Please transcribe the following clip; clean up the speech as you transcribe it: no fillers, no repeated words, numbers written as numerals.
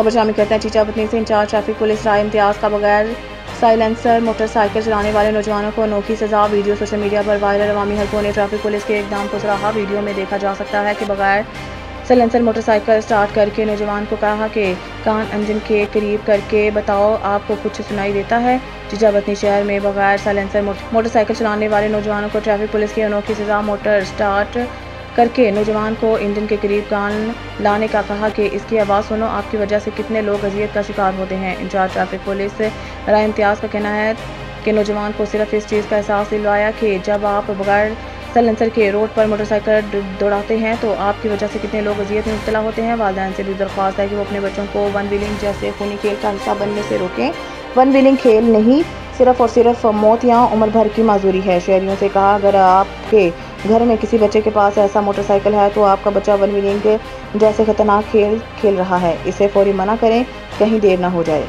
خبر شامل کرتے ہیں چیچا پتنی سے انچارج ٹریفک پولیس رائے امتیاز کا بغیر سائلنسر موٹر سائیکل چلانے والے نوجوانوں کو انوکھی سزا۔ ویڈیو سوشل میڈیا پر وائرل۔ عوامی حلقوں نے ٹریفک پولیس کے اقدام کو سراہا۔ ویڈیو میں دیکھا جا سکتا ہے کہ بغیر سائلنسر موٹر سائیکل سٹارٹ کر کے نوجوان کو کہا کہ کان انجن کے قریب کر کے بتاؤ آپ کو کچھ سنائی دیتا ہے۔ چیچا پتنی شہر میں بغیر سائلنسر موٹر سائیکل چلانے والے نوجوانوں کو ٹریفک پولیس کی انوکھی سزا۔ موٹر سٹارٹ کر کے نوجوان کو انجن کے قریب کان لانے کا کہا کہ اس کی آواز سنو، آپ کی وجہ سے کتنے لوگ اذیت کا شکار ہوتے ہیں۔ انچارج ٹریفک پولیس رائے امتیاز کا کہنا ہے کہ نوجوان کو صرف اس چیز کا احساس دلوایا کہ جب آپ بغیر سائلنسر کے روڈ پر موٹر سائیکل دوڑاتے ہیں تو آپ کی وجہ سے کتنے لوگ اذیت میں مبتلا ہوتے ہیں۔ والدین سے بھی درخواست ہے کہ وہ اپنے بچوں کو ون ویلنگ جیسے خونی کھیل کا حصہ بننے سے روکیں۔ ون ویلنگ کھیل نہیں، صرف اور صرف موت یا عمر بھر کی معذوری ہے۔ شہریوں سے کہا اگر آپ کے گھر میں کسی بچے کے پاس ایسا موٹر سائیکل ہے تو آپ کا بچہ ون ویلنگ جیسے خطرناک کھیل کھیل رہا ہے، اسے فوری منع کریں، کہیں دیر نہ ہو جائے۔